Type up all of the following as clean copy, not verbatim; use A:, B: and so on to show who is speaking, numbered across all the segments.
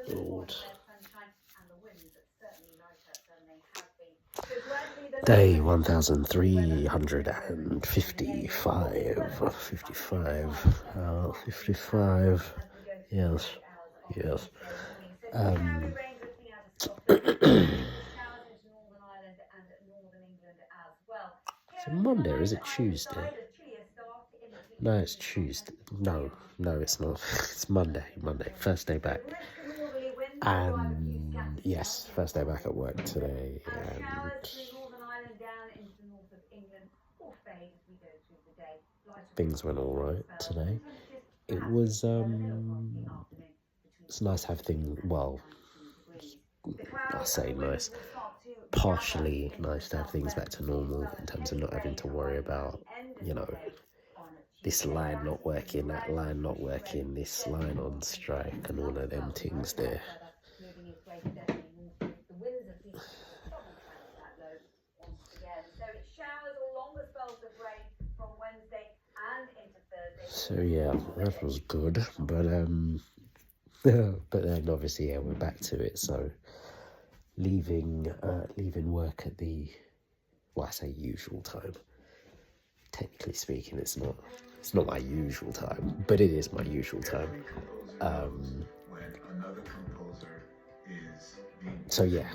A: Lord. Day 1355. 55. Yes. Yes. Is it Monday or is it Tuesday? No, it's Tuesday. No, it's not. It's Monday. First day back. And yes, first day back at work today. And things went all right today. It was it's nice to have things. Well, I say nice. Partially nice to have things back to normal in terms of not having to worry about, this line not working, that line not working, this line on strike and all of them things there. So yeah, that was good, but then obviously we're back to it. So leaving work at the, well, I say usual time. Technically speaking, it's not my usual time, but it is my usual time. So yeah,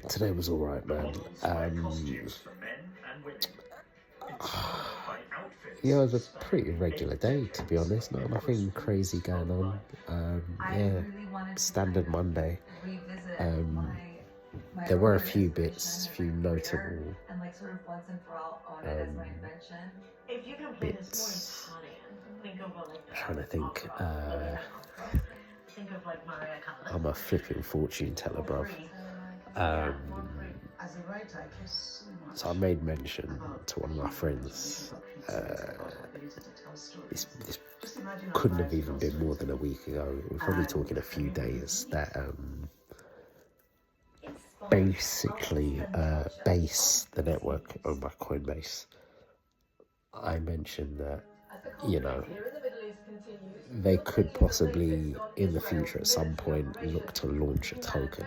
A: today was all right, man. Yeah, it was a pretty regular day, to be honest. Nothing crazy going on. Standard Monday. There were a few bits, notable bits. I'm trying to think. I'm a flipping fortune teller, bruv. So I made mention to one of my friends. This couldn't have even been more than a week ago. We're probably talking a few days. That basically Base, the network owned by Coinbase. I mentioned that, they could possibly in the future at some point look to launch a token.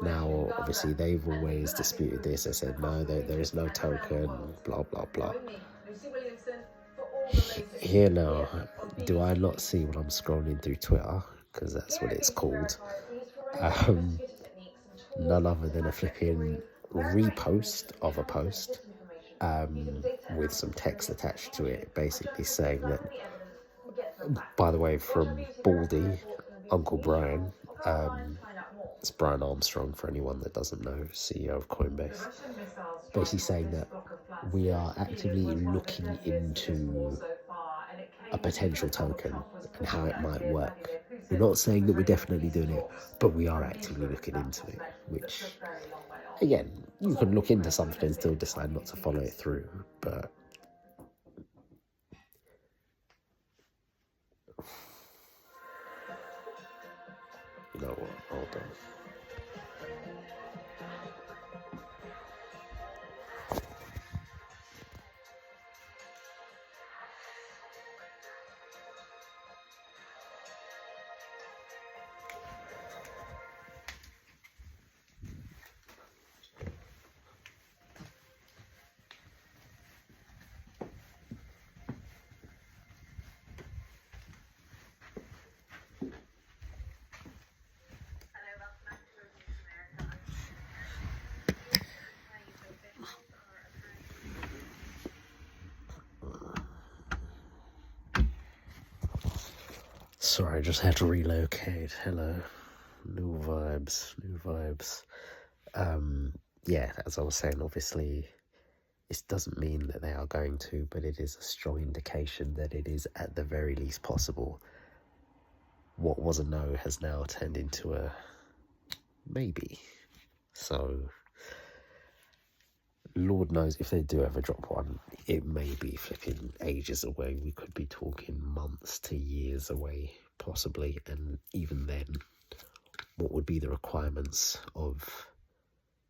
A: Now, obviously, they've always disputed this. They said, no, there is no token, blah, blah, blah. Here now, do I not see when I'm scrolling through Twitter, because that's what it's called, none other than a flipping repost of a post with some text attached to it, basically saying that, by the way, from Baldy, Uncle Brian, it's Brian Armstrong for anyone that doesn't know, CEO of Coinbase, basically saying that we are actively looking into a potential token and how it might work. We're not saying that we're definitely doing it, but we are actively looking into it, which, again, you can look into something and still decide not to follow it through, but you know what, hold on. Sorry, I just had to relocate. Hello. New vibes. Yeah, as I was saying, obviously, this doesn't mean that they are going to, but it is a strong indication that it is at the very least possible. What was a no has now turned into a maybe. So, Lord knows if they do ever drop one, it may be flipping ages away. We could be talking months to years away, possibly. And even then, what would be the requirements of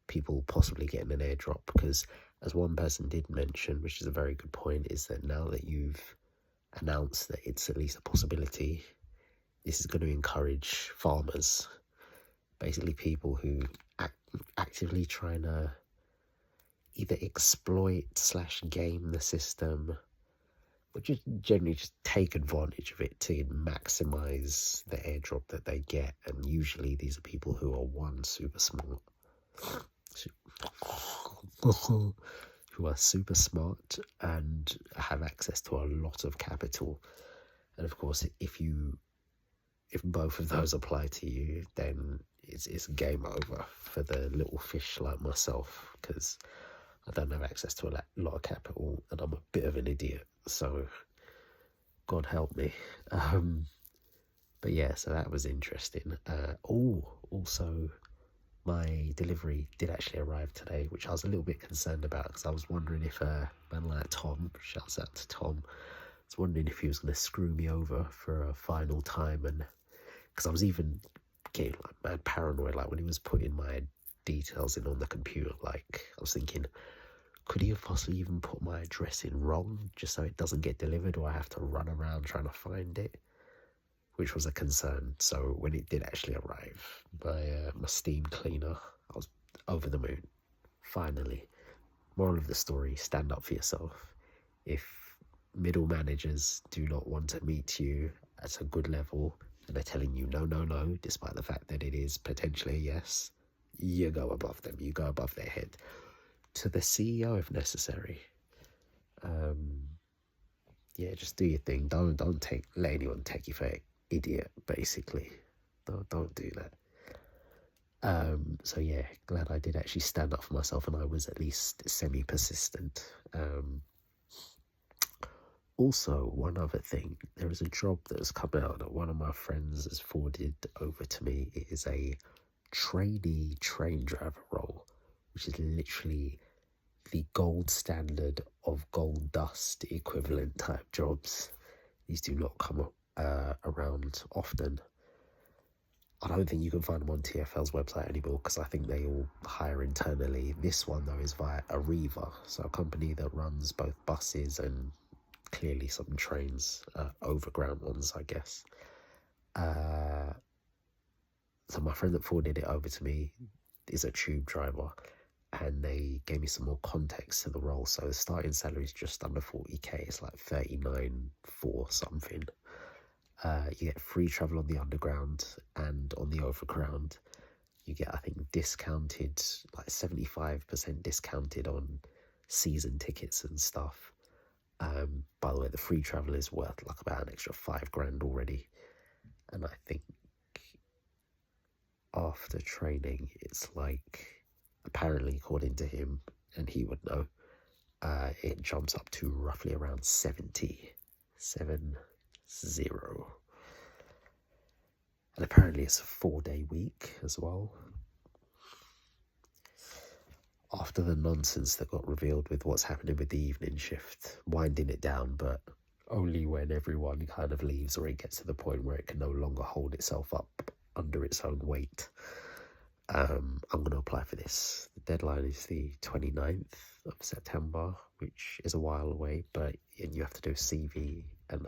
A: people possibly getting an airdrop? Because as one person did mention, which is a very good point, is that now that you've announced that it's at least a possibility, this is going to encourage farmers, basically people who actively trying to either exploit/game the system, or just generally just take advantage of it to maximize the airdrop that they get. And usually these are people who are super smart, who are super smart and have access to a lot of capital. And of course, if both of those apply to you, then it's game over for the little fish like myself, because I don't have access to a lot of capital and I'm a bit of an idiot, so God help me. But yeah, so that was interesting. Also, my delivery did actually arrive today, which I was a little bit concerned about, because I was wondering if man like Tom, shouts out to Tom, I was wondering if he was going to screw me over for a final time. And because I was even getting like mad paranoid, like when he was putting my details in on the computer, like I was thinking, could he have possibly even put my address in wrong just so it doesn't get delivered, or I have to run around trying to find it, which was a concern. So when it did actually arrive, my steam cleaner, I was over the moon. Finally. Moral of the story, stand up for yourself. If middle managers do not want to meet you at a good level and they're telling you no, despite the fact that it is potentially a yes, you go above them, you go above their head, to the CEO if necessary. Yeah, just do your thing. Don't let anyone take you for an idiot, basically. Don't do that. So yeah, glad I did actually stand up for myself, and I was at least semi-persistent. Also, one other thing, there is a job that has come out that one of my friends has forwarded over to me. It is a trainee train driver role, which is literally the gold standard of gold dust equivalent type jobs. These do not come around often. I don't think you can find them on TfL's website anymore, because I think they all hire internally. This one, though, is via Arriva, so a company that runs both buses and clearly some trains, overground ones, I guess. So my friend that forwarded it over to me is a tube driver, and they gave me some more context to the role. So the starting salary is just under 40k. It's like 39.4 something. You get free travel on the underground, and on the overground you get, I think, discounted, like 75% discounted on season tickets and stuff. By the way, the free travel is worth like about an extra $5,000 already, and I think after training it's like, apparently according to him, and he would know, it jumps up to roughly around 70. And apparently it's a 4-day week as well. After the nonsense that got revealed with what's happening with the evening shift, winding it down, but only when everyone kind of leaves, or it gets to the point where it can no longer hold itself up under its own weight. I'm going to apply for this. The deadline is the 29th of September, which is a while away, but you have to do a CV and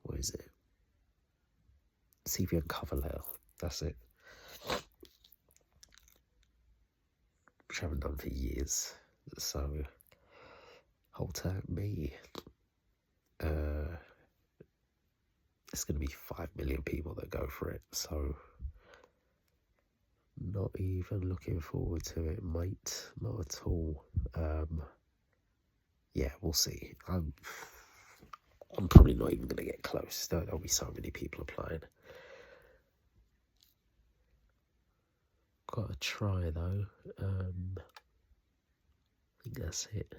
A: what is it? CV and cover letter. That's it. Which I haven't done for years. So hold out me. It's going to be 5 million people that go for it, so not even looking forward to it, mate. Not at all. Yeah, we'll see. I'm probably not even going to get close. There'll be so many people applying. Gotta try though. I think that's it.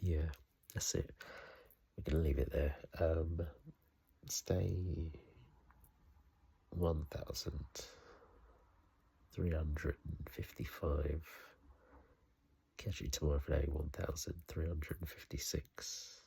A: Yeah, that's it. We're gonna leave it there. Stay 1,355. Catch you tomorrow for day 1,356.